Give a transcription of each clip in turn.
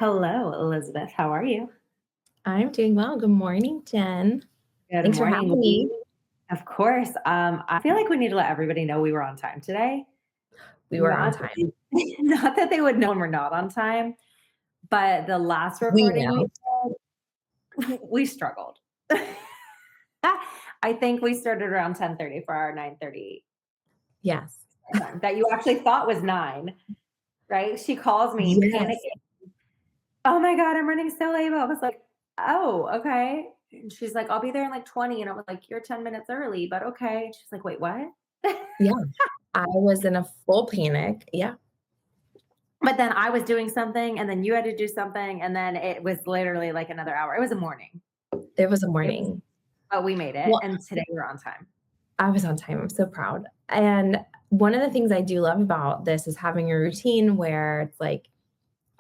Hello, Elizabeth. How are you? I'm doing well. Good morning, Jen. Good Thanks for morning. having me. Of course. I feel like we need to let everybody know we were on time today. We were on Not, time. not that they would know when we're not on time, but the last We recording we know. did, we struggled. I think we started around 10:30 for our 9:30 Yes. time that you actually thought was 9, right? She calls me Yes. panicking. Oh my God, I'm running so late. I was like, oh, okay. And she's like, I'll be there in like 20. And I was like, you're 10 minutes early, but okay. And she's like, wait, what? Yeah. I was in a full panic. Yeah. But then I was doing something and then you had to do something. And then it was literally like another hour. It was a morning. It was a It was, morning. but we made it. Well, And today we're on time. I was on time. I'm so proud. And one of the things I do love about this is having a routine where it's like,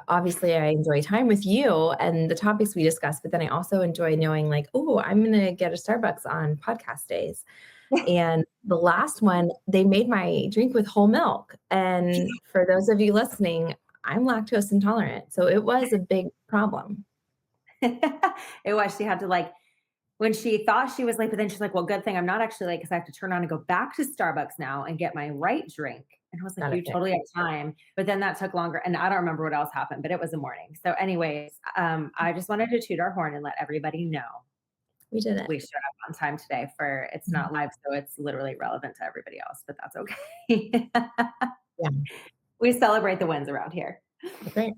obviously, I enjoy time with you and the topics we discuss, but then I also enjoy knowing, like, oh, I'm going to get a Starbucks on podcast days. And the last one, they made my drink with whole milk. And for those of you listening, I'm lactose intolerant. So it was a big problem. It was, she had to like, when she thought she was late, but then she's like, well, good thing I'm not actually late because I have to turn on and go back to Starbucks now and get my right drink. And I was like, Got you it totally have fixed. time. But then that took longer. And I don't remember what else happened, but it was a morning. So, anyways, I just wanted to toot our horn and let everybody know We did it. we showed up on time today for it's Mhm. not live, so it's literally relevant to everybody else, but that's okay. Yeah. We celebrate the wins around here. Great.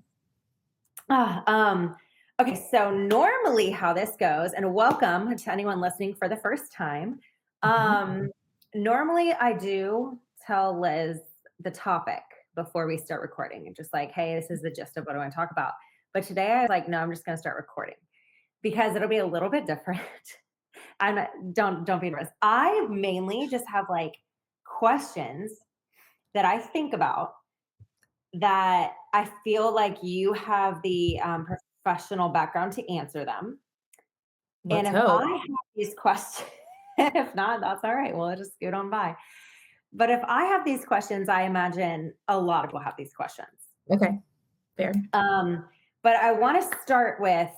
Ah, okay, so normally how this goes, and welcome to anyone listening for the first time. Mhm. Normally I do tell Liz the topic before we start recording and just like, hey, this is the gist of what I want to talk about. But today I was like, no, I'm just going to start recording because it'll be a little bit different. I'm don't be nervous. I mainly just have like questions that I think about that I feel like you have the professional background to answer them. And Let's if hope. I have these questions, if not, that's all right. We'll just scoot on by. But if I have these questions, I imagine a lot of people have these questions. Okay. Fair. Um, but I want to start with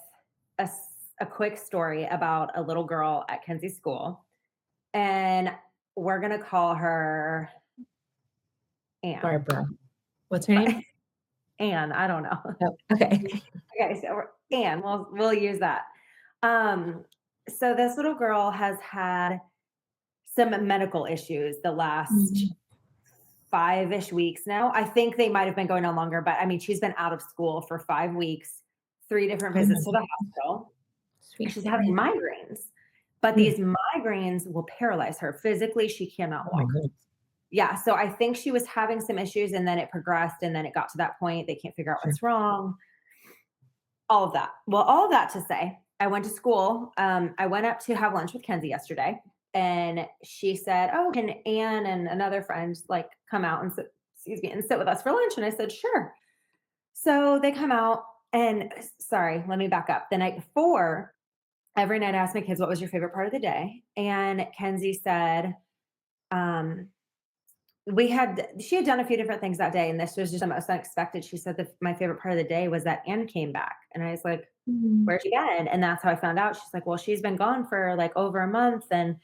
a quick story about a little girl at Kenzie School. And we're going to call her Anne. Barbara. What's her name? Anne, I don't know. Oh, okay. Okay, so Anne, we'll use that. Um, so this little girl has had some medical issues the last Mhm. 5-ish weeks now. I think they might have been going on longer, but I mean, she's been out of school for 5 weeks, 3 different Oh my visits to the God. hospital. Sweet She's having thing. migraines, but Mm. these migraines will paralyze her. Physically, she cannot Oh my walk. goodness. Yeah, so I think she was having some issues and then it progressed and then it got to that point. They can't figure out Sure. what's wrong. All of that. Well, all of that to say, I went to school. I went up to have lunch with Kenzie yesterday, and she said, "Oh, can Anne and another friend like come out and sit, excuse me, and sit with us for lunch?" And I said, "Sure." So they come out, and sorry, let me back up. The night before, every night I asked my kids, "What was your favorite part of the day?" And Kenzie said, um, she had done a few different things that day, and this was just the most unexpected. She said that my favorite part of the day was that Anne came back, and I was like, Mhm. "Where's she been?" And that's how I found out. She's like, "Well, she's been gone for like over a month." And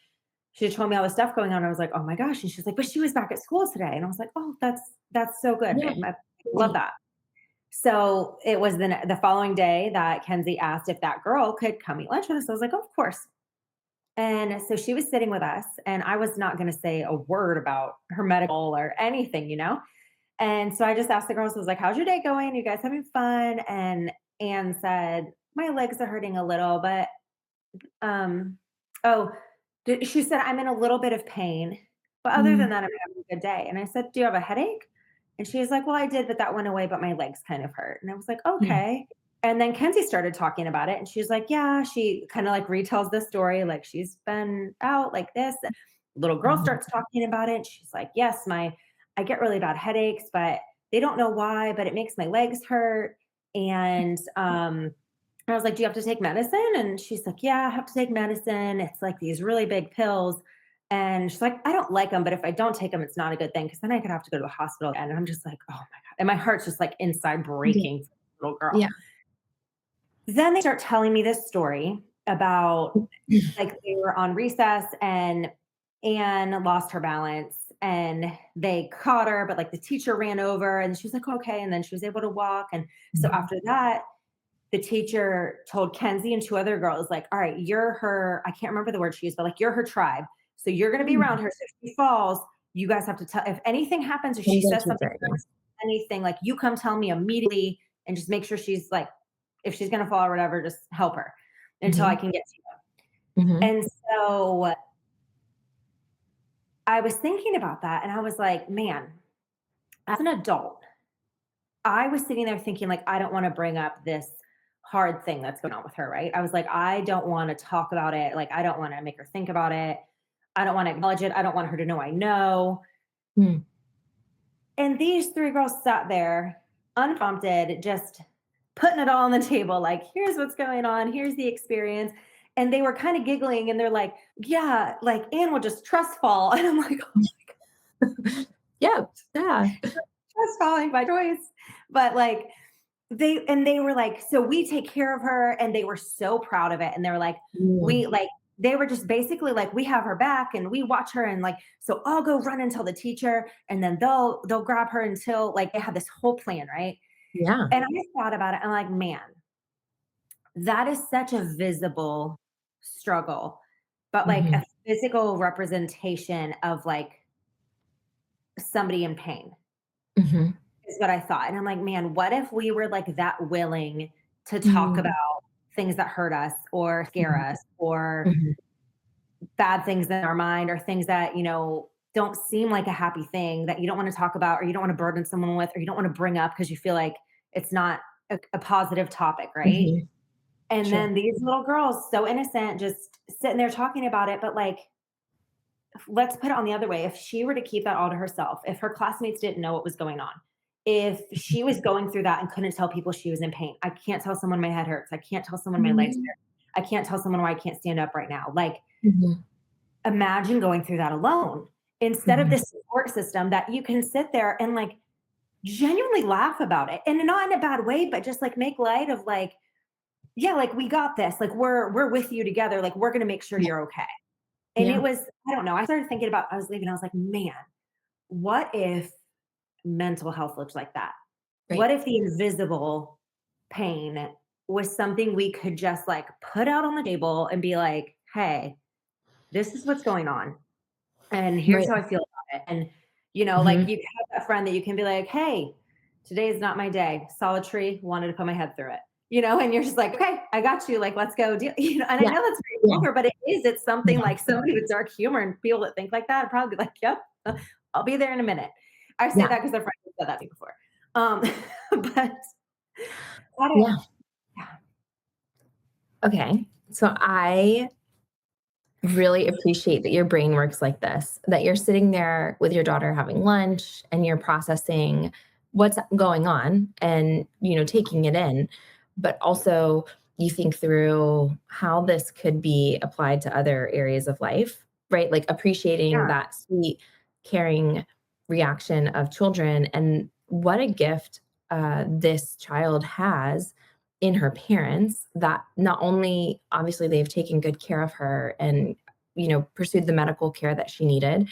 she told me all the stuff going on. I was like, "Oh my gosh." And she's like, "But she was back at school today." And I was like, "Oh, that's so good. Yeah. I love Right. that." So it was the following day that Kenzie asked if that girl could come eat lunch with us. I was like, oh, "Of course." And so she was sitting with us, and I was not going to say a word about her medical or anything. And so I just asked the girls, I was like, "How's your day going? You guys having fun?" And Anne said, "My legs are hurting a little, but um, oh, she said, I'm in a little bit of pain, but other than Mm. that, I'm having a good day." And I said, "Do you have a headache?" And she's like, "Well, I did, but that went away, but my legs kind of hurt." And I was like, Yeah. "Okay." And then Kenzie started talking about it, and she's like, "Yeah," she kind of like retells the story, like she's been out like this. And little girl Mhm. starts talking about it. And she's like, "Yes, I get really bad headaches, but they don't know why, but it makes my legs hurt." And I was like, "Do you have to take medicine?" And she's like, "Yeah, I have to take medicine. It's like these really big pills." And she's like, "I don't like them, but if I don't take them, it's not a good thing because then I could have to go to the hospital." And I'm just like, "Oh my God." And my heart's just like inside Yeah. breaking for this little girl. Yeah. Then they start telling me this story about, like, they were on recess and Anne lost her balance and they caught her, but like the teacher ran over and she was like, okay. And then she was able to walk. And so Mhm. after that, the teacher told Kenzie and two other girls, like, all right, you're her, I can't remember the word she used, but like, you're her tribe. So you're going to be around Mm. her. So if she falls, you guys have to tell, if anything happens or Pretty she good says something, teacher, yeah. anything, like, you come tell me immediately and just make sure she's like, if she's going to fall or whatever, just help her until I Mhm, can get to you. mhm, And so I was thinking about that and I was like, man, as an adult, I was sitting there thinking, like, I don't want to bring up this hard thing that's going on with her, right? I was like, I don't want to talk about it. Like, I don't want to make her think about it. I don't want to acknowledge it. I don't want her to know I know. mm, And these three girls sat there unprompted, just putting it all on the table. Like, here's what's going on. Here's the experience. And they were kind of giggling and they're like, yeah, like Anne will just trust fall. And I'm like, yeah, yeah. trust falling by choice. But like, they were like, so we take care of her, and they were so proud of it. And they were like, Mm, we like they were just basically like, we have her back and we watch her, and like, so I'll go run and tell the teacher, and then they'll grab her until like they had this whole plan, right? yeah, And I thought about it, and I'm like, man, that is such a visible struggle, but like mhm, a physical representation of like somebody in pain. mhm, Is what I thought, and I'm like, "Man, what if we were, like, that willing to talk mm, about things that hurt us or scare mhm, us or mhm, bad things in our mind or things that, don't seem like a happy thing that you don't wanna talk about or you don't wanna burden someone with or you don't wanna bring up because you feel like it's not a positive topic, right?" mhm, And sure, then these little girls, so innocent, just sitting there talking about it, but, like, let's put it on the other way. If she were to keep that all to herself, if her classmates didn't know what was going on, if she was going through that and couldn't tell people she was in pain, I can't tell someone my head hurts. I can't tell someone my legs mhm, hurt. I can't tell someone why I can't stand up right now. Like, mhm, imagine going through that alone instead of mhm, this support system that you can sit there and like genuinely laugh about it and not in a bad way, but just like make light of like, yeah, like we got this. Like we're with you together. Like we're gonna make sure yeah, you're okay. And it yeah, was, I don't know. I started thinking about, I was leaving. I was like, man, what if mental health looks like that? right, What if the invisible pain was something we could just like put out on the table and be like, hey, this is what's going on. And here's right, how I feel about it. And, like mhm, you have that friend that you can be like, hey, today is not my day. Saw a tree, wanted to put my head through it. And you're just like, okay, I got you. Like, let's go deal. And I yeah, know that's very yeah, vulgar, but it's something yeah, like somebody with dark humor and people that think like that would probably be like, yep, I'll be there in a minute. I say yeah, that because their friends have said that to me before. Um, but I don't, yeah, yeah, okay. So I really appreciate that your brain works like this, that you're sitting there with your daughter having lunch and you're processing what's going on and, taking it in, but also you think through how this could be applied to other areas of life, right? Like appreciating yeah, that sweet, caring reaction of children and what a gift this child has in her parents that not only obviously they've taken good care of her and pursued the medical care that she needed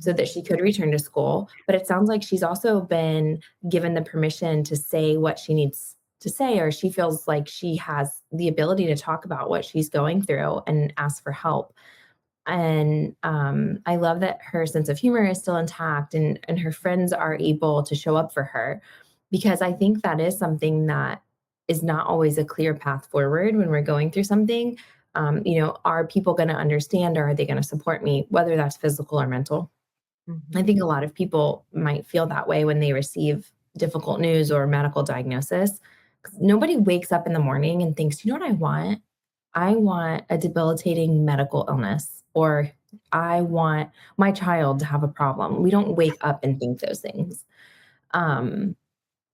so mhm, that she could return to school, but it sounds like she's also been given the permission to say what she needs to say, or she feels like she has the ability to talk about what she's going through and ask for help. And I love that her sense of humor is still intact and her friends are able to show up for her because I think that is something that is not always a clear path forward when we're going through something. Are people going to understand or are they going to support me, whether that's physical or mental? I mhm, think a lot of people might feel that way when they receive difficult news or medical diagnosis. 'Cause nobody wakes up in the morning and thinks, you know what I want? I want a debilitating medical illness, or I want my child to have a problem. We don't wake up and think those things. Um,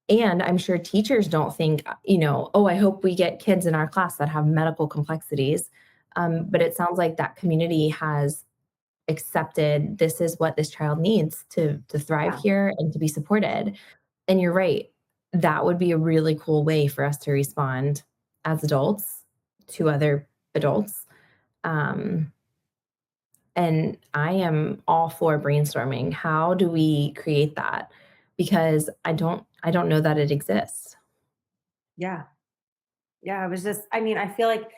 and I'm sure teachers don't think, oh, I hope we get kids in our class that have medical complexities. But it sounds like that community has accepted this is what this child needs to thrive yeah, here and to be supported. And you're right. That would be a really cool way for us to respond. as adults to other adults. Um, and I am all for brainstorming. How do we create that? Because I don't know that it exists. Yeah. Yeah. I was just, I mean, I feel like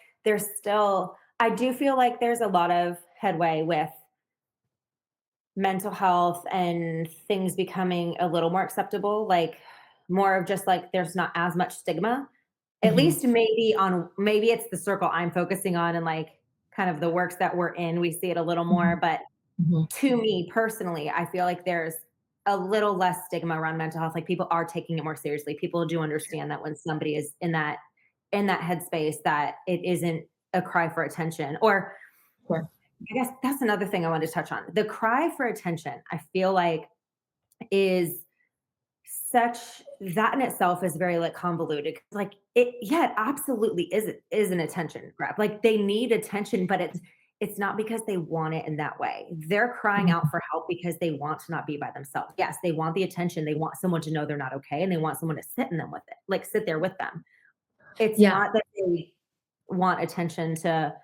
I do feel like there's a lot of headway with mental health and things becoming a little more acceptable, like more of just like there's not as much stigma. At Mhm, least maybe it's the circle I'm focusing on and like kind of the works that we're in, we see it a little more. mhm, But mhm. to me personally, I feel like there's a little less stigma around mental health. Like people are taking it more seriously. People do understand that when somebody is in that headspace, that it isn't a cry for attention. Or Sure. I guess that's another thing I wanted to touch on. The cry for attention, I feel like is such that in itself is very like convoluted. Like it absolutely is an attention grab. Like they need attention, but it's not because they want it in that way. They're crying out Mhm. for help because they want to not be by themselves. Yes, they want the attention. They want someone to know they're not okay, and they want someone to sit in them with it, like sit there with them. It's Yeah. not that they want attention to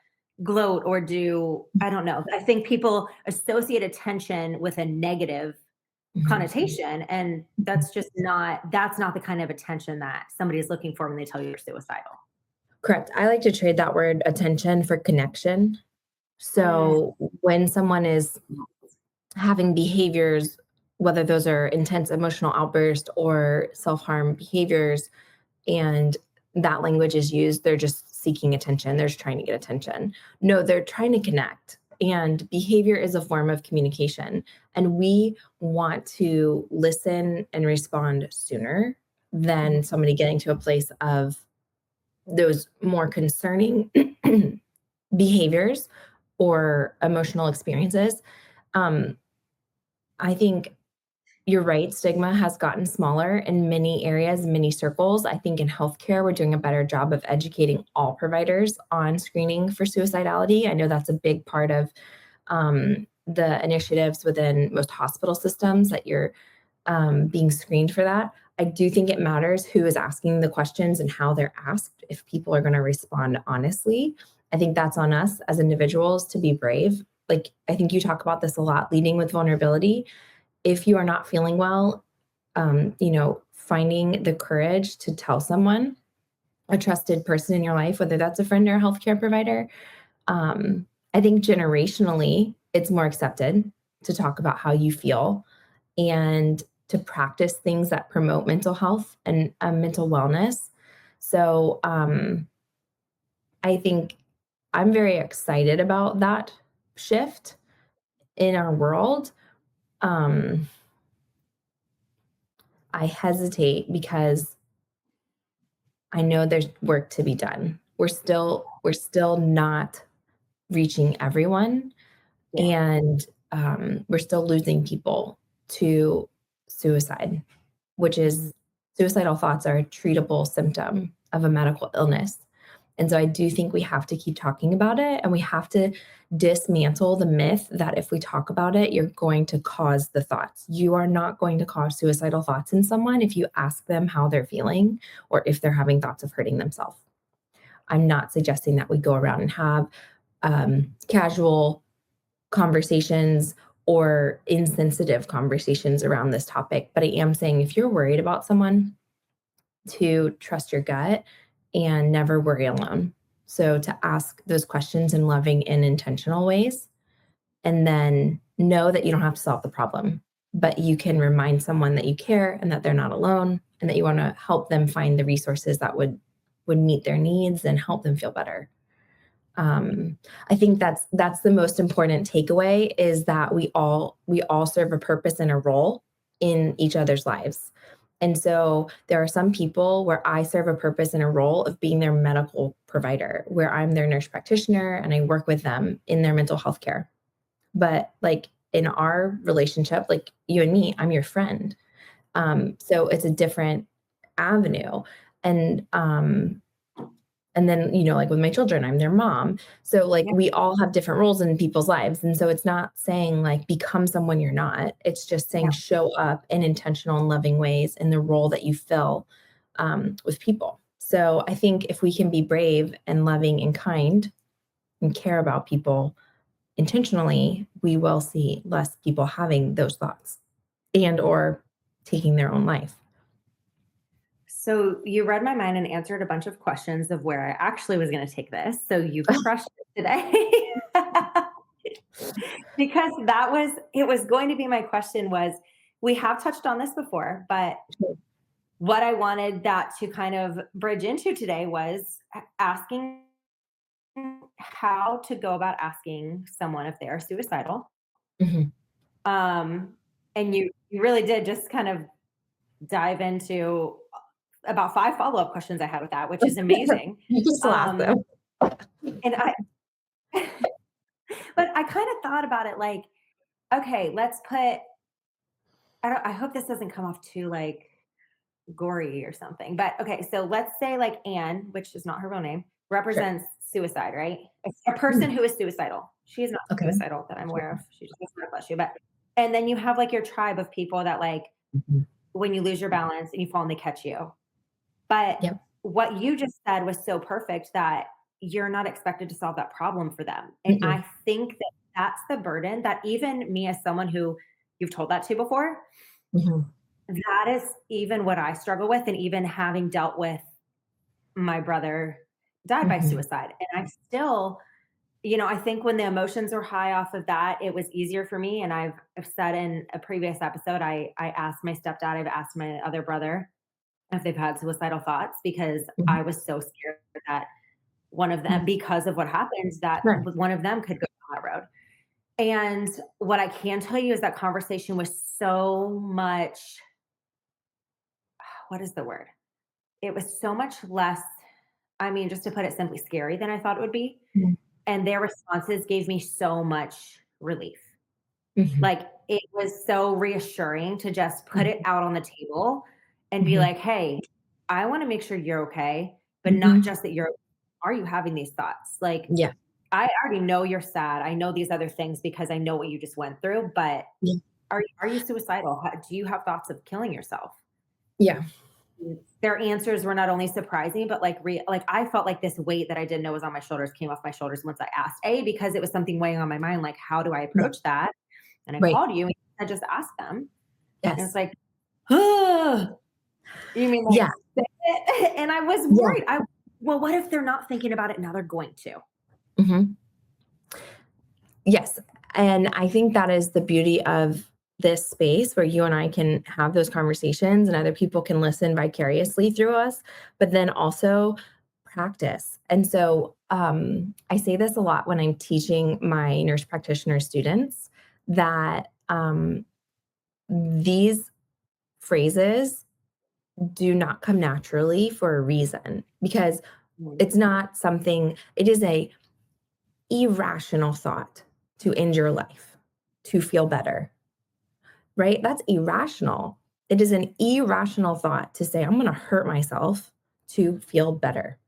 gloat or do, I don't know. I think people associate attention with a negative Mhm. connotation, and that's not the kind of attention that somebody is looking for when they tell you you're suicidal. Correct. I like to trade that word attention for connection. Mm, So when someone is having behaviors, whether those are intense emotional outbursts or self-harm behaviors, and that language is used, they're just seeking attention. They're just trying to get attention. No, they're trying to connect. And behavior is a form of communication. And we want to listen and respond sooner than mhm. somebody getting to a place of those more concerning behaviors or emotional experiences. Um, I think you're right. Stigma has gotten smaller in many areas, many circles. I think in healthcare, we're doing a better job of educating all providers on screening for suicidality. I know that's a big part of the initiatives within most hospital systems that you're being screened for that. I do think it matters who is asking the questions and how they're asked. If people are going to respond honestly, I think that's on us as individuals to be brave. Like, I think you talk about this a lot, leading with vulnerability. If you are not feeling well, finding the courage to tell someone, a trusted person in your life, whether that's a friend or a healthcare provider. I think generationally, it's more accepted to talk about how you feel and to practice things that promote mental health and mental wellness. So I think I'm very excited about that shift in our world. Um, I hesitate because I know there's work to be done. We're still not reaching everyone, Yeah. and we're still losing people to suicide, which Mhm. is suicidal thoughts are a treatable symptom of a medical illness. And so I do think we have to keep talking about it, and we have to dismantle the myth that if we talk about it, you're going to cause the thoughts. You are not going to cause suicidal thoughts in someone if you ask them how they're feeling or if they're having thoughts of hurting themselves. I'm not suggesting that we go around and have casual conversations or insensitive conversations around this topic. But I am saying if you're worried about someone, to trust your gut and never worry alone. So to ask those questions in loving and intentional ways, and then know that you don't have to solve the problem, but you can remind someone that you care and that they're not alone and that you want to help them find the resources that would meet their needs and help them feel better. um, I think that's the most important takeaway is that we all serve a purpose and a role in each other's lives. And so there are some people where I serve a purpose and a role of being their medical provider, where I'm their nurse practitioner and I work with them in their mental health care. But like in our relationship, like you and me, I'm your friend. So it's a different avenue. And and then, like with my children, I'm their mom. So like Yeah. we all have different roles in people's lives. And so it's not saying like become someone you're not. It's just saying Yeah. show up in intentional and loving ways in the role that you fill with people. So I think if we can be brave and loving and kind and care about people intentionally, we will see less people having those thoughts and or taking their own life. So you read my mind and answered a bunch of questions of where I actually was going to take this. So you crushed it today. Because it was going to be my question was, we have touched on this before, but what I wanted that to kind of bridge into today was asking how to go about asking someone if they are suicidal. Mhm. Um, and you really did just kind of dive into about 5 follow-up questions I had with that, which is amazing. You can still ask Um, them. and I but I kind of thought about it like, okay, let's put I hope this doesn't come off too like gory or something. But okay, so let's say like Anne, which is not her real name, Sure. represents suicide, right? It's a Mhm. person who is suicidal. She is not Okay. suicidal that I'm Sure. aware of. She just has a mental issue. But and then you have like your tribe of people that like Mhm. when you lose your balance and you fall and they catch you. But Yep. what you just said was so perfect that you're not expected to solve that problem for them. And Mm-mm. I think that that's the burden that even me as someone who you've told that to before, Mhm. that is even what I struggle with. And even having dealt with my brother died by Mhm. suicide. And I still, I think when the emotions were high off of that, it was easier for me. And I've said in a previous episode, I asked my stepdad, I've asked my other brother if they've had suicidal thoughts because Mhm. I was so scared that one of them, Mhm. because of what happens, that Sure. one of them could go down that road. And what I can tell you is that conversation was so much, what is the word? It was so much less, I mean, just to put it simply, scary than I thought it would be. Mhm. And their responses gave me so much relief. Mhm. Like, it was so reassuring to just put it Mhm. out on the table and be Mhm. like, "Hey, I wanna make sure you're okay, but not Mhm. just that you're are you having these thoughts? Like, Yeah. I already know you're sad. I know these other things because I know what you just went through, but Yeah. are you suicidal? Do you have thoughts of killing yourself?" Yeah. Their answers were not only surprising, but like I felt like this weight that I didn't know was on my shoulders came off my shoulders once I asked. A, because it was something weighing on my mind, like, how do I Yeah. approach that? And I Right. called you and I just asked them. And it's Yes. like, "Ugh, you mean like Yeah. say it?" And I was Yeah. worried. Well, what if they're not thinking about it now they're going to? Mhm. Yes. And I think that is the beauty of this space where you and I can have those conversations and other people can listen vicariously through us, but then also practice. And so I say this a lot when I'm teaching my nurse practitioner students that these phrases do not come naturally for a reason because Mm, it's not something, it is a irrational thought to end your life, to feel better, right? That's irrational. It is an irrational thought to say, I'm going to hurt myself to feel better.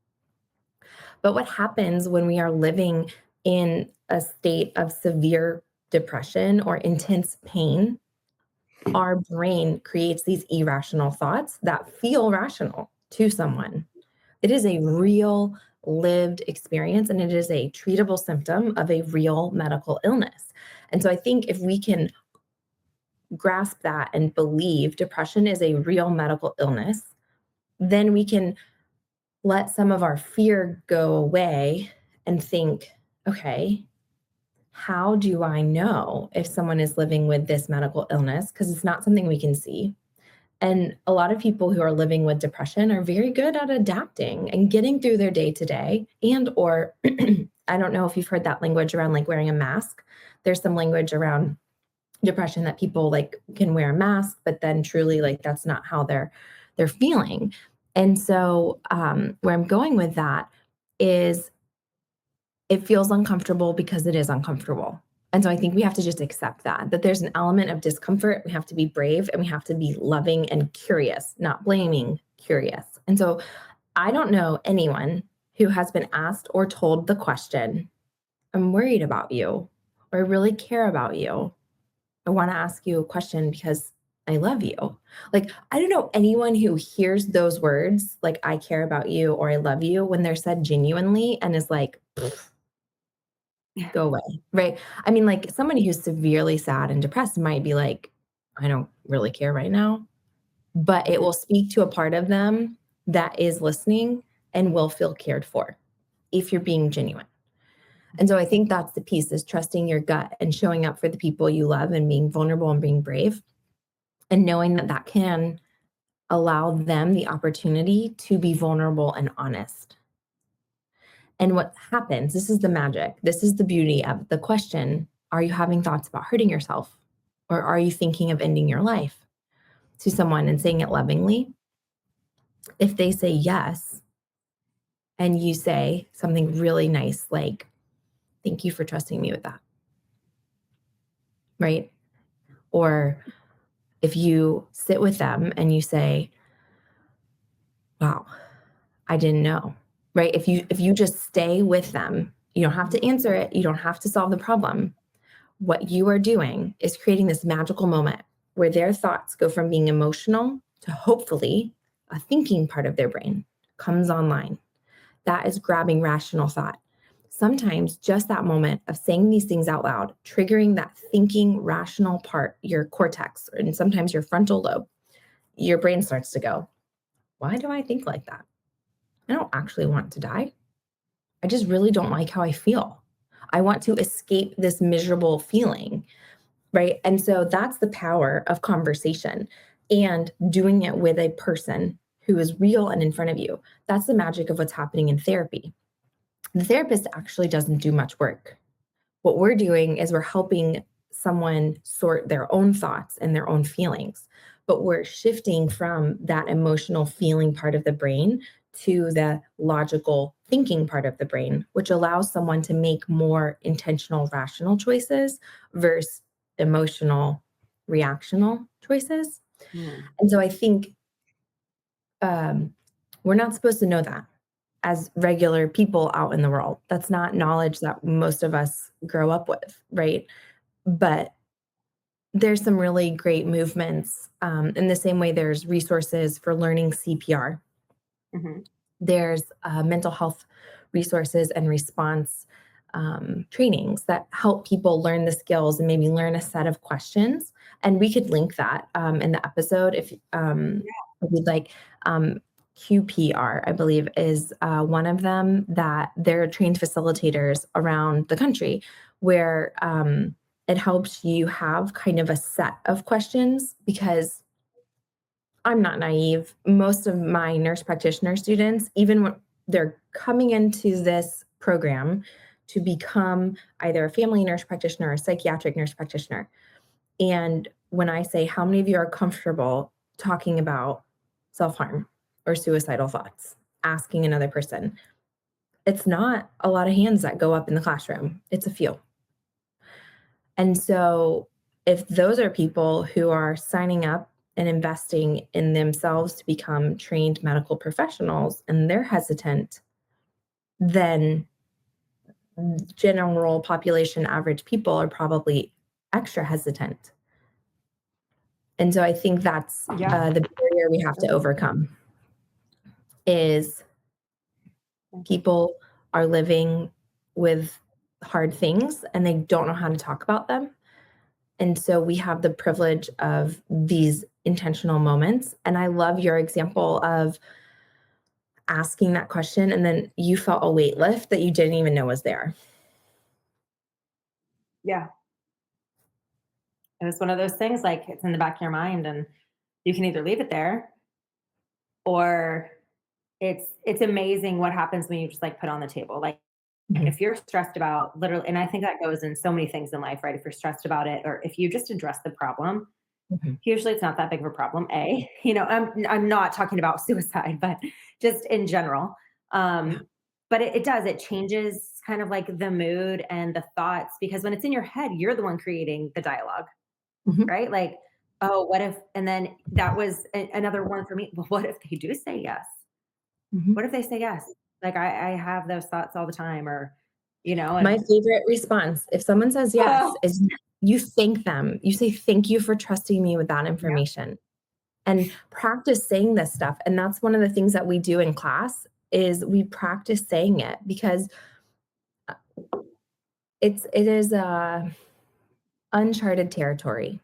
But what happens when we are living in a state of severe depression or intense pain? Our brain creates these irrational thoughts that feel rational to someone. It is a real lived experience and it is a treatable symptom of a real medical illness. And so I think if we can grasp that and believe depression is a real medical illness, then we can let some of our fear go away and think, okay, how do I know if someone is living with this medical illness? Because it's not something we can see. And a lot of people who are living with depression are very good at adapting and getting through their day to day and or I don't know if you've heard that language around like wearing a mask. There's some language around depression that people like can wear a mask, but then truly like that's not how they're feeling. And so where I'm going with that is it feels uncomfortable because it is uncomfortable. And so I think we have to just accept that there's an element of discomfort. We have to be brave and we have to be loving and curious, not blaming, curious. And so I don't know anyone who has been asked or told the question, I'm worried about you, or I really care about you. I want to ask you a question because I love you. Like, I don't know anyone who hears those words, like, I care about you or I love you, when they're said genuinely and is like, go away, right? I mean, like, somebody who's severely sad and depressed might be like, I don't really care right now, but it Mhm. will speak to a part of them that is listening and will feel cared for if you're being genuine. And so I think that's the piece, is trusting your gut and showing up for the people you love and being vulnerable and being brave, and knowing that that can allow them the opportunity to be vulnerable and honest. And what happens, this is the magic, this is the beauty of the question, are you having thoughts about hurting yourself? Or are you thinking of ending your life, to someone and saying it lovingly? If they say yes, and you say something really nice like, thank you for trusting me with that, right? Or if you sit with them and you say, wow, I didn't know, right? If you just stay with them, you don't have to answer it, you don't have to solve the problem. What you are doing is creating this magical moment where their thoughts go from being emotional to hopefully a thinking part of their brain comes online. That is grabbing rational thought. Sometimes just that moment of saying these things out loud, triggering that thinking rational part, your cortex, and sometimes your frontal lobe, your brain starts to go, why do I think like that? I don't actually want to die. I just really don't like how I feel. I want to escape this miserable feeling, right? And so that's the power of conversation and doing it with a person who is real and in front of you. That's the magic of what's happening in therapy. The therapist actually doesn't do much work. What we're doing is we're helping someone sort their own thoughts and their own feelings, but we're shifting from that emotional feeling part of the brain to the logical thinking part of the brain, which allows someone to make more intentional, rational choices versus emotional, reactional choices. Mm. And so I think um, we're not supposed to know that as regular people out in the world. That's not knowledge that most of us grow up with, right? But there's some really great movements. In the same way, there's resources for learning CPR. Mhm. There's mental health resources and response trainings that help people learn the skills and maybe learn a set of questions. And we could link that in the episode if you'd like. QPR, I believe, is one of them, that they're trained facilitators around the country where it helps you have kind of a set of questions, because I'm not naive. Most of my nurse practitioner students, even when they're coming into this program to become either a family nurse practitioner or a psychiatric nurse practitioner. And when I say, how many of you are comfortable talking about self harm or suicidal thoughts, asking another person, it's not a lot of hands that go up in the classroom, it's a few. And so, if those are people who are signing up and investing in themselves to become trained medical professionals and they're hesitant, then general population average people are probably extra hesitant. And so I think that's Yeah. the barrier we have to Sure. overcome, is people are living with hard things and they don't know how to talk about them. And so we have the privilege of these intentional moments. And I love your example of asking that question and then you felt a weight lift that you didn't even know was there. Yeah. And it's one of those things, like, it's in the back of your mind, and you can either leave it there, or it's amazing what happens when you just, like, put it on the table. Like, Mhm, if you're stressed about literally, and I think that goes in so many things in life, right? If you're stressed about it, or if you just address the problem, mhm. usually it's not that big of a problem. I'm not talking about suicide, but just in general. Yeah. But it does, it changes kind of like the mood and the thoughts, because when it's in your head, you're the one creating the dialogue, Mhm, right? Like, oh, what if, and then that was another one for me. Well, what if they do say yes? mhm. What if they say yes? Like, I have those thoughts all the time, or, My and favorite response, if someone says yes, is You thank them. You say, "Thank you for trusting me with that Yeah. information." And practice saying this stuff, and that's one of the things that we do in class is we practice saying it because, uh, it is, uncharted territory.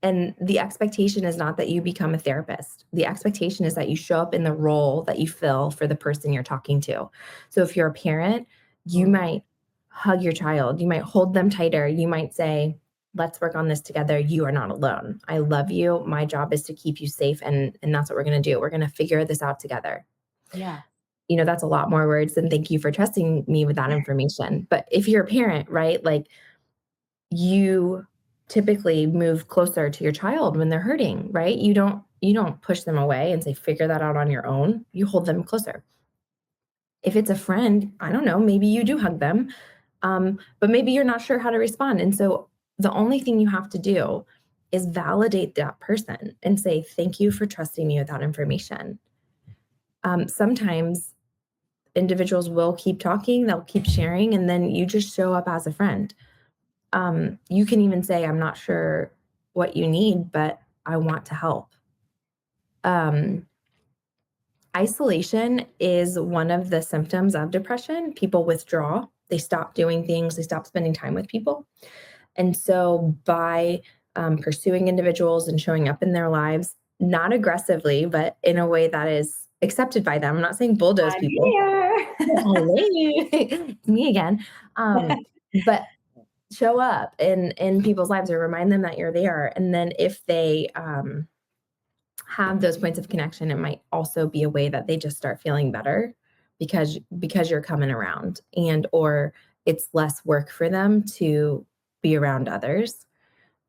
And the expectation is not that you become a therapist. The expectation is that you show up in the role that you fill for the person you're talking to. So if you're a parent, you Mm. might hug your child, you might hold them tighter, you might say, "Let's work on this together. You are not alone. I love you. My job is to keep you safe, and that's what we're gonna do. We're gonna figure this out together." Yeah. You know, that's a lot more words than "Thank you for trusting me with that information." But if you're a parent, right, like, you typically move closer to your child when they're hurting, right? You don't push them away and say, "Figure that out on your own." You hold them closer. If it's a friend, I don't know, maybe you do hug them, but maybe you're not sure how to respond, and so the only thing you have to do is validate that person and say, "Thank you for trusting me with that information." Sometimes individuals will keep talking, they'll keep sharing, and then you just show up as a friend. You can even say, "I'm not sure what you need, but I want to help." Um, Isolation is one of the symptoms of depression. People withdraw, they stop doing things, they stop spending time with people. And so, by pursuing individuals and showing up in their lives, not aggressively, but in a way that is accepted by them, I'm not saying bulldoze I'm people. here. Hello, it's me again. But show up in people's lives or remind them that you're there. And then if they have those points of connection, it might also be a way that they just start feeling better because you're coming around and or it's less work for them to be around others.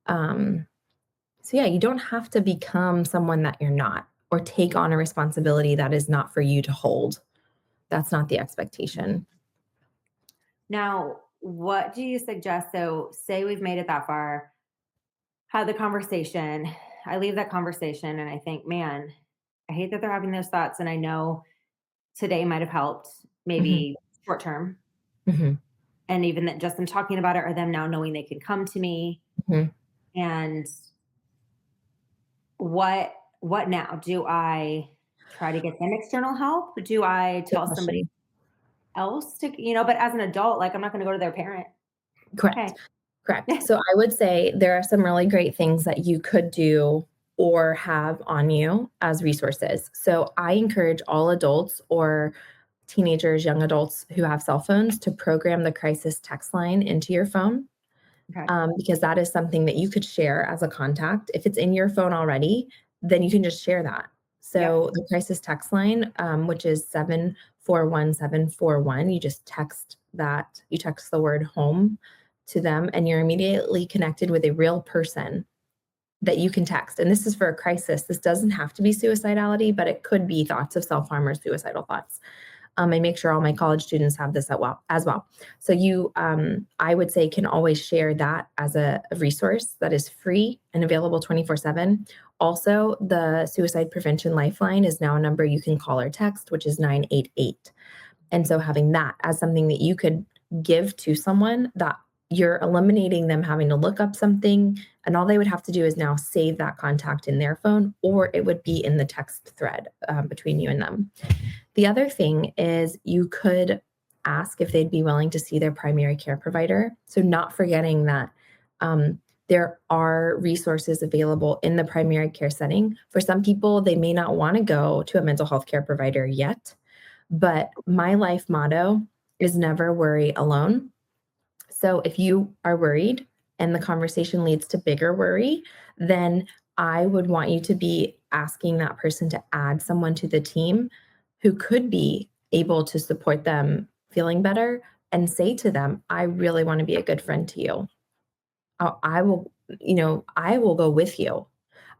Um, so yeah, you don't have to become someone that you're not or take on a responsibility that is not for you to hold. That's not the expectation. Now, what do you suggest? So, say we've made it that far, had the conversation. I leave that conversation and I think, man, I hate that they're having those thoughts. And I know today might have helped, Mhm, maybe short term. mhm, And even that just them talking about it or them now knowing they can come to me. mhm. And what now? Do I try to get them external help? Do I Good tell somebody question. else to, but as an adult, like I'm not gonna go to their parent. Hey. Correct. Correct. So I would say there are some really great things that you could do or have on you as resources. So I encourage all adults or teenagers, young adults who have cell phones to program the crisis text line into your phone, Okay. because that is something that you could share as a contact. If it's in your phone already, then you can just share that. Yep. So the crisis text line, which is 741-741, you just text that, you text the word home to them, and you're immediately connected with a real person that you can text. And this is for a crisis. This doesn't have to be suicidality, but it could be thoughts of self harm or suicidal thoughts. I make sure all my college students have this as well. So you, I would say, can always share that as a resource that is free and available 24/7. Also, the Suicide Prevention Lifeline is now a number you can call or text, which is 988. And so having that as something that you could give to someone that you're eliminating them having to look up something, and all they would have to do is now save that contact in their phone, or it would be in the text thread between you and them. The other thing is you could ask if they'd be willing to see their primary care provider. So, not forgetting that there are resources available in the primary care setting. For some people, they may not want to go to a mental health care provider yet, but my life motto is never worry alone. So if you are worried and the conversation leads to bigger worry, then I would want you to be asking that person to add someone to the team who could be able to support them feeling better and say to them, "I really want to be a good friend to you. I will, I will go with you."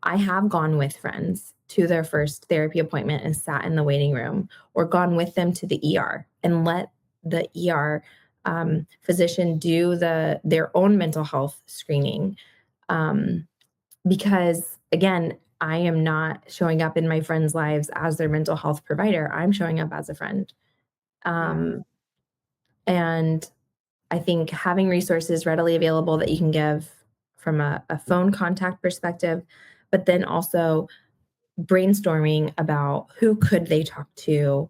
I have gone with friends to their first therapy appointment and sat in the waiting room or gone with them to the ER and let the ER physician do their own mental health screening. Um, because again, I am not showing up in my friends' lives as their mental health provider. I'm showing up as a friend. Yeah. Um, and I think having resources readily available that you can give from a phone contact perspective, but then also brainstorming about who could they talk to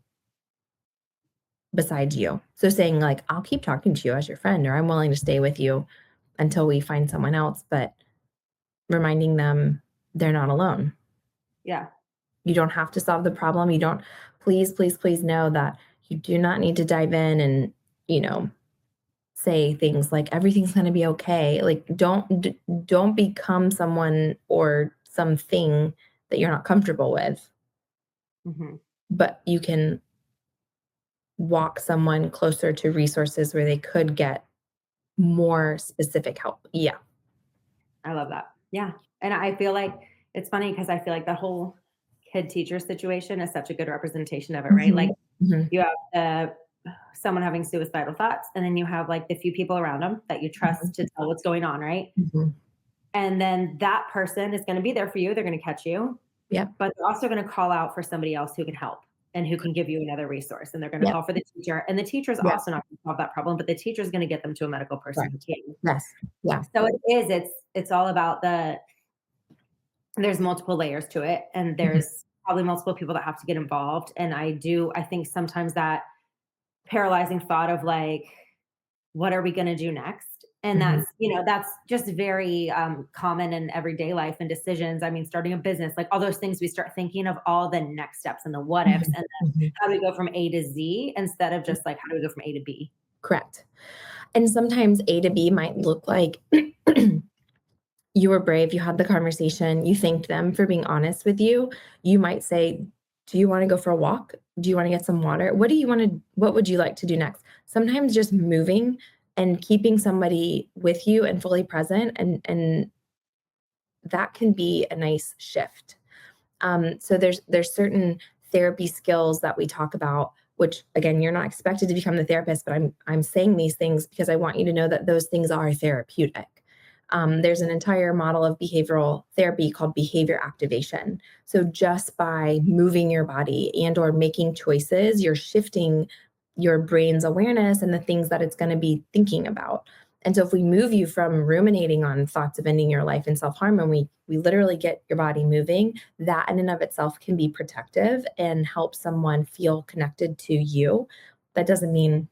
besides you. So saying like, I'll keep talking to you as your friend, or I'm willing to stay with you until we find someone else, but reminding them they're not alone. Yeah. You don't have to solve the problem. You don't, please, please, please know that you do not need to dive in and, you know, say things like everything's going to be okay. Like don't become someone or something that you're not comfortable with, Hmm. but you can walk someone closer to resources where they could get more specific help. Yeah. I love that. Yeah. And I feel like it's funny because I feel like the whole kid teacher situation is such a good representation of it, right? Like Mhm. Mhm. you have someone having suicidal thoughts, and then you have like the few people around them that you Mhm. trust to tell what's going on, right? Mhm. And then that person is going to be there for you. They're going to catch you, Yep. but they're also going to call out for somebody else who can help and who can give you another resource. And they're going to Yep. call for the teacher. And the teacher is Yep. also not going to solve that problem, but the teacher is going to get them to a medical person Right. who can. Yes. Yeah. So it's all about there's multiple layers to it, and Mhm. there's probably multiple people that have to get involved. And I think sometimes that paralyzing thought of like, what are we going to do next? And Mhm. that's just very common in everyday life and decisions. I mean, starting a business, like all those things, we start thinking of all the next steps and the what ifs, Mhm. and then Mhm. how do we go from A to Z instead of just like how do we go from A to B? Correct. And sometimes A to B might look like you were brave, you had the conversation, you thanked them for being honest with you. You might say, "Do you wanna go for a walk? Do you wanna get some water? What would you like to do next?" Sometimes just moving and keeping somebody with you and fully present, and that can be a nice shift. So there's certain therapy skills that we talk about, which again, you're not expected to become the therapist, but I'm saying these things because I want you to know that those things are therapeutic. There's an entire model of behavioral therapy called behavior activation. So just by moving your body and or making choices, you're shifting your brain's awareness and the things that it's going to be thinking about. And so if we move you from ruminating on thoughts of ending your life and self-harm, and we literally get your body moving, that in and of itself can be protective and help someone feel connected to you. That doesn't mean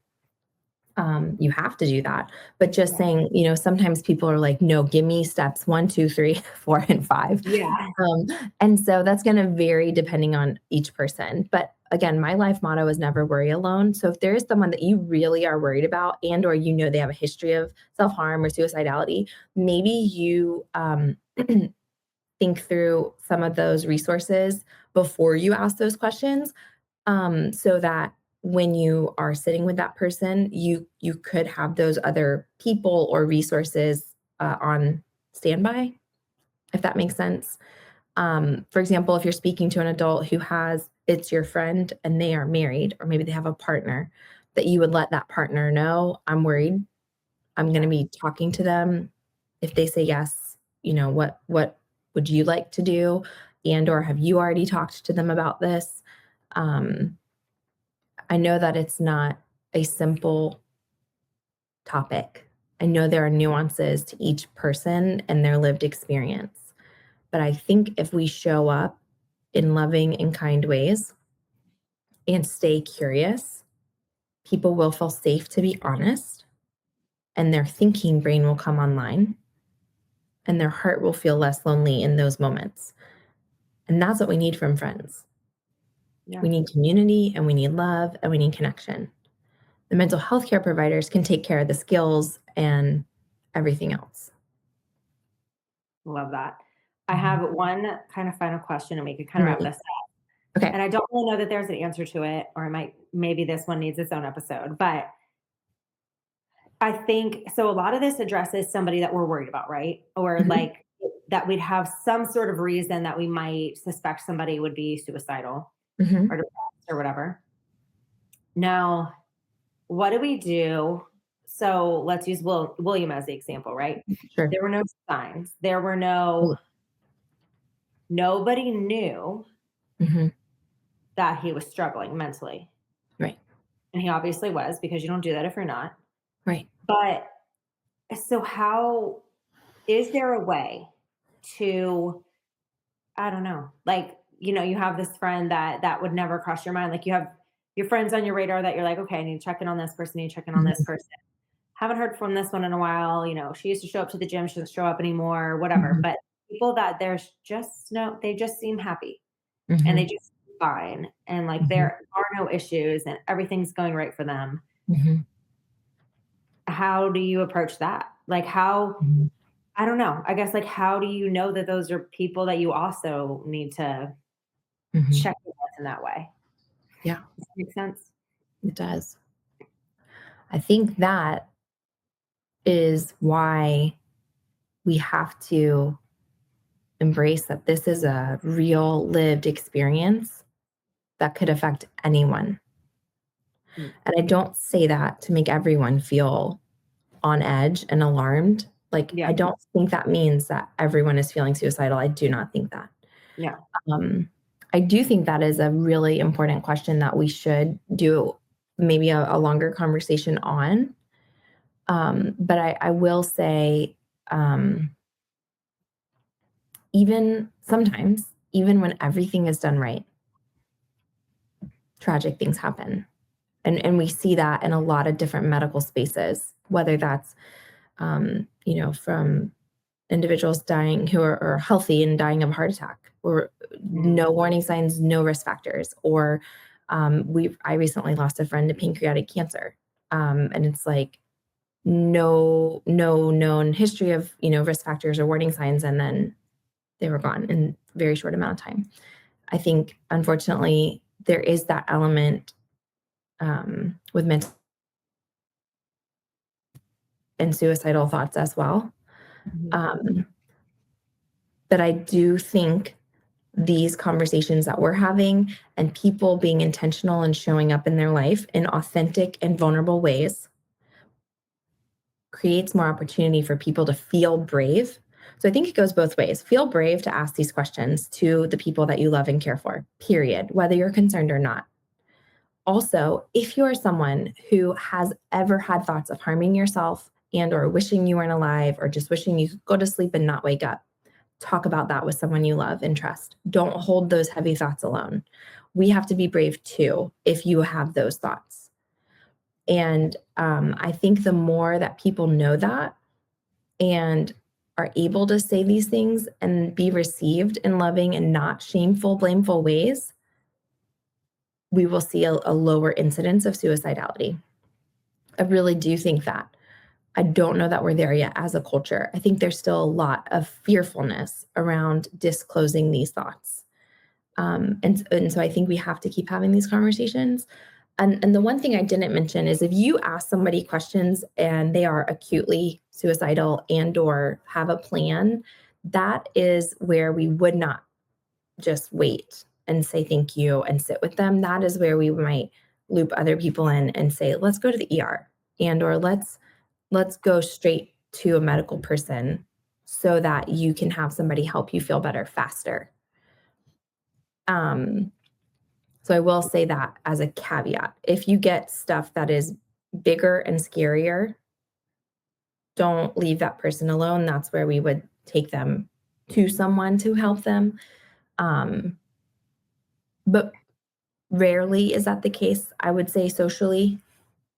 you have to do that, but just Yeah. saying, sometimes people are like, no, give me steps one, two, three, four, and five. Yeah. Um, and so that's going to vary depending on each person. But again, my life motto is never worry alone. So if there is someone that you really are worried about and or they have a history of self-harm or suicidality, maybe you think through some of those resources before you ask those questions, so that when you are sitting with that person, you could have those other people or resources on standby, if that makes sense. For example, if you're speaking to an adult who it's your friend and they are married, or maybe they have a partner, that you would let that partner know, I'm worried. I'm going to Yeah. be talking to them. If they say yes, what would you like to do? And or have you already talked to them about this? Um, I know that it's not a simple topic. I know there are nuances to each person and their lived experience. But I think if we show up in loving and kind ways and stay curious, people will feel safe to be honest and their thinking brain will come online and their heart will feel less lonely in those moments. And that's what we need from friends. Yeah. We need community and we need love and we need connection. The mental health care providers can take care of the skills and everything else. Love that. I Mhm. have one kind of final question, and we could kind I'm of wrap ready. this up. Okay. And I don't really know that there's an answer to it, or maybe this one needs its own episode. But I think so. A lot of this addresses somebody that we're worried about, right? Or Mhm. like that we'd have some sort of reason that we might suspect somebody would be suicidal Mhm. or depressed or whatever. Now, what do we do? So let's use William as the example, right? Sure. There were no signs. Mm. Nobody knew Mhm. that he was struggling mentally. Right. And he obviously was, because you don't do that if you're not. Right. But so how is there a way to, I don't know, like, you have this friend that would never cross your mind. Like you have your friends on your radar that you're like, okay, I need to check in on this person, I need to check in on this Mhm, person. Haven't heard from this one in a while. She used to show up to the gym, she doesn't show up anymore, whatever. mhm, But people that there's just no, they just seem happy and they mhm, just seem fine. And like mhm, there are no issues and everything's going right for them. mhm, How do you approach that? Like how, mhm, I don't know. I guess like how do you know that those are people that you also need to mhm. check with in that way? Yeah, Does that make sense? it does. I think that is why we have to embrace that this is a real lived experience that could affect anyone. Mm, And I don't say that to make everyone feel on edge and alarmed. Like, yeah, I don't think that means that everyone is feeling suicidal. I do not think that. yeah. Um, I do think that is a really important question that we should do maybe a longer conversation on. But I will say, um, even sometimes, even when everything is done right, tragic things happen. And we see that in a lot of different medical spaces, whether that's, from individuals dying who are healthy and dying of a heart attack, or Mm, no warning signs, no risk factors, or I recently lost a friend to pancreatic cancer, and it's like no known history of risk factors or warning signs, and then they were gone in a very short amount of time. I think unfortunately there is that element with mental and suicidal thoughts as well. mhm. Um, but I do think these conversations that we're having and people being intentional and showing up in their life in authentic and vulnerable ways creates more opportunity for people to feel brave. So I think it goes both ways. Feel brave to ask these questions to the people that you love and care for, period, whether you're concerned or not. Also, if you're someone who has ever had thoughts of harming yourself and or wishing you weren't alive or just wishing you could go to sleep and not wake up, talk about that with someone you love and trust. Don't hold those heavy thoughts alone. We have to be brave too if you have those thoughts. And I think the more that people know that and are able to say these things and be received in loving and not shameful, blameful ways, we will see a lower incidence of suicidality. I really do think that. I don't know that we're there yet as a culture. I think there's still a lot of fearfulness around disclosing these thoughts. And so I think we have to keep having these conversations. And the one thing I didn't mention is if you ask somebody questions and they are acutely suicidal and or have a plan, that is where we would not just wait and say thank you and sit with them. That is where we might loop other people in and say, let's go to the ER and or let's go straight to a medical person so that you can have somebody help you feel better faster. Um, so I will say that as a caveat. If you get stuff that is bigger and scarier, don't leave that person alone. That's where we would take them to someone to help them. Um, but rarely is that the case, I would say socially.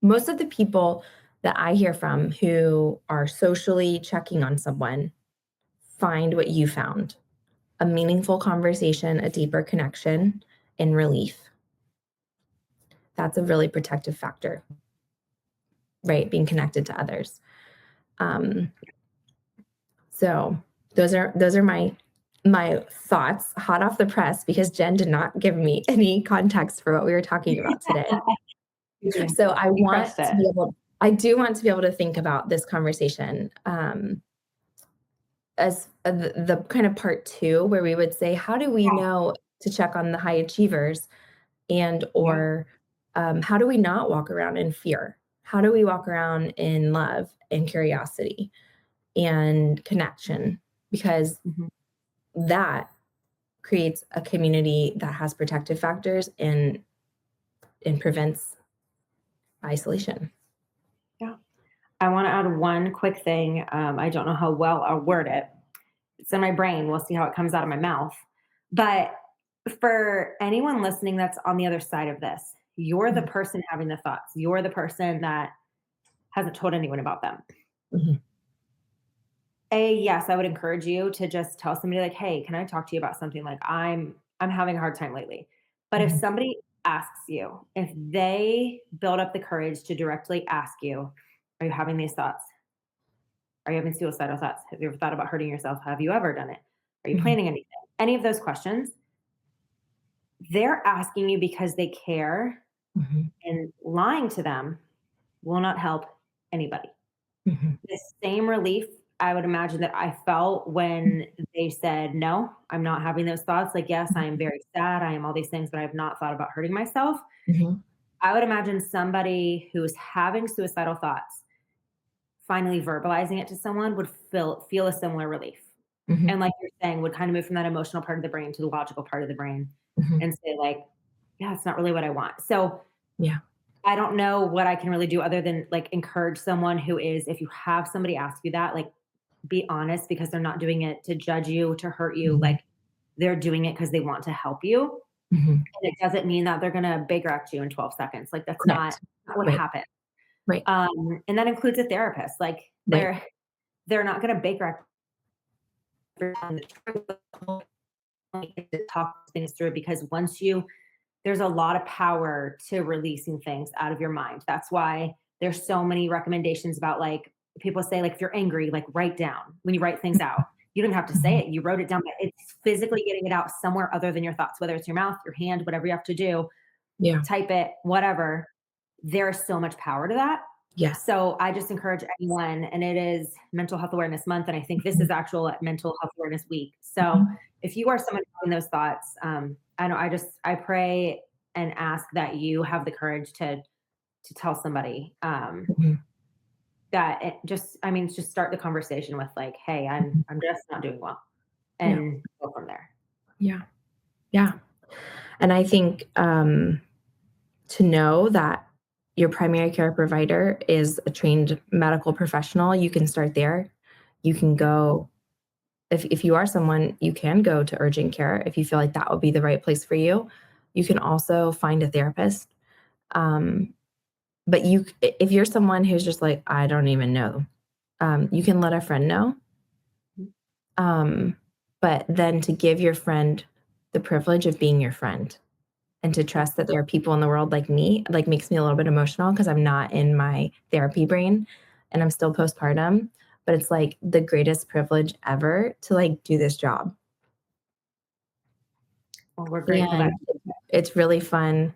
Most of the people that I hear from who are socially checking on someone find what you found: a meaningful conversation, a deeper connection, and relief. That's a really protective factor, right? Being connected to others. Um, so those are my thoughts, hot off the press, because Jen did not give me any context for what we were talking about today. You So you crushed it. I do want to be able to think about this conversation as the kind of part two, where we would say, how do we know to check on the high achievers and Yeah. or how do we not walk around in fear? How do we walk around in love and curiosity and connection? Because Mhm. that creates a community that has protective factors and prevents isolation. Yeah. I want to add one quick thing. I don't know how well I'll word it. It's in my brain. We'll see how it comes out of my mouth. But for anyone listening that's on the other side of this, you're the Mhm, person having the thoughts. You're the person that hasn't told anyone about them. mhm, Yes, I would encourage you to just tell somebody like, "Hey, can I talk to you about something? Like, I'm having a hard time lately." But if mhm, somebody asks you, if they build up the courage to directly ask you, "Are you having these thoughts? Are you having suicidal thoughts? Have you ever thought about hurting yourself? Have you ever done it? Are you mhm, planning anything?" Any of those questions, they're asking you because they care, mhm, and lying to them will not help anybody. mhm, The same relief I would imagine that I felt when they said, "No, I'm not having those thoughts." Like, yes, I am very sad. I am all these things, but I have not thought about hurting myself. mhm, I would imagine somebody who's having suicidal thoughts finally verbalizing it to someone would feel a similar relief. mhm, And like you're saying, would kind of move from that emotional part of the brain to the logical part of the brain mhm. and say, like, yeah, it's not really what I want. So Yeah. I don't know what I can really do other than like encourage someone who is, if you have somebody ask you that, like be honest because they're not doing it to judge you, to hurt you. Mhm, Like they're doing it because they want to help you. mhm. And it doesn't mean that they're gonna Baker Act you in 12 seconds. Like that's Correct. not what Right, happened. right, And that includes a therapist. Like right. they're not gonna Baker Act everyone. The truth is to talk things through because once you there's a lot of power to releasing things out of your mind. That's why there's so many recommendations about like people say like if you're angry, like write down when you write things out. You don't have to say Mhm. it. You wrote it down, but it's physically getting it out somewhere other than your thoughts, whether it's your mouth, your hand, whatever you have to do, Yeah. type it, whatever. There's so much power to that. Yes. So I just encourage anyone, and it is Mental Health Awareness Month, and I think this Mhm, is actual Mental Health Awareness Week. So mhm, if you are someone having those thoughts, I know I pray and ask that you have the courage to tell somebody mhm. that it just I mean just start the conversation with like, hey, Mhm. I'm just not doing well, Yeah. and go from there. Yeah. Yeah. And I think, to know that your primary care provider is a trained medical professional, you can start there. You can Yeah. go if you are someone, you can go to urgent care if you feel like that would be the right place for you. You can also find a therapist. Um, but if you're someone who's just like, "I don't even know," you can let a friend know. Um, but then to give your friend the privilege of being your friend and to Yeah. trust that there are people in the world like me, like, makes me a little bit emotional because 'cause I'm not in my therapy brain and I'm still postpartum, but it's, like, the greatest privilege ever to, like, do this job. Well, we're grateful that And it's really fun.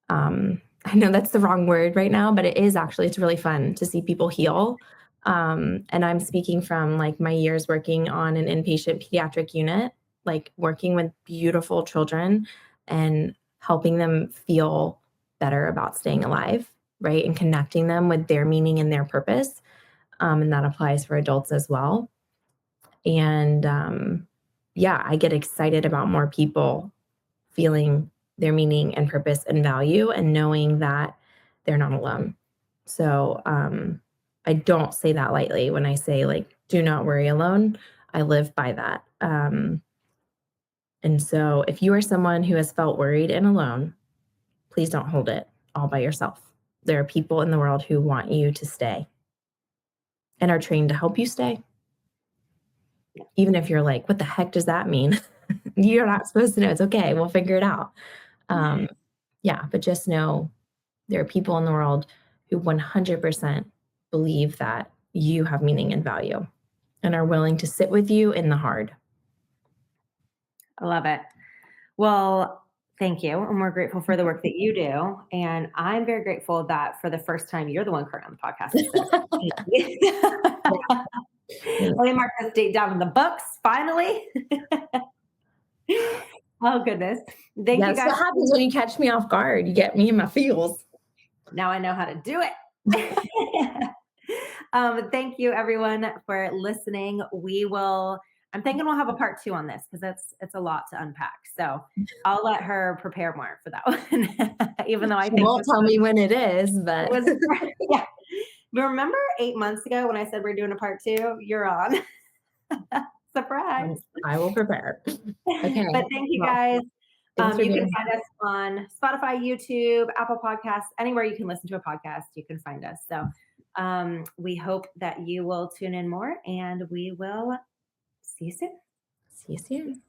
I know that's the wrong word right now, but it is actually it's really fun to see people heal. And I'm speaking from, like, my years working on an inpatient pediatric unit, like, working with beautiful children and helping them feel better about staying alive, right? And connecting them with their meaning and their purpose. And that applies for adults as well. And, yeah, I get excited about more people feeling their meaning and purpose and value and knowing that they're not alone. So, I don't say that lightly when I say, like, "Do not worry alone." I live by that. And so if you are someone who has felt worried and alone, please don't hold it all by yourself. There are people in the world who want you to stay and are trained to help you stay. Even if you're like, "What the heck does that mean?" You're not supposed to know. It's okay. We'll figure it out. Um, yeah, but just know there are people in the world who 100% believe that you have meaning and value and are willing to sit with you in the hard. I love it. Well, thank you. And we're grateful for the work that you do. And I'm very grateful that for the first time, you're the one current on the podcast that says it. Thanks. Let me mark this date down in the books, finally. Oh, goodness. Thank you That's guys. what happens when you catch me off guard. You get me in my feels. Now I know how to do it. Thank you everyone for listening. I'm thinking we'll have a part two on this because it's a lot to unpack. So I'll let her prepare more for that one. Even though I She think won't tell me when it is, but was yeah. Remember 8 months ago when I said we're doing a part 2? You're on. Surprise. I will prepare. Okay. But thank you Well, guys. thanks for You can being find us on Spotify, YouTube, Apple Podcasts, anywhere you can listen to a podcast, you can find us. So we hope that you will tune in more, and we will see you soon. See you soon.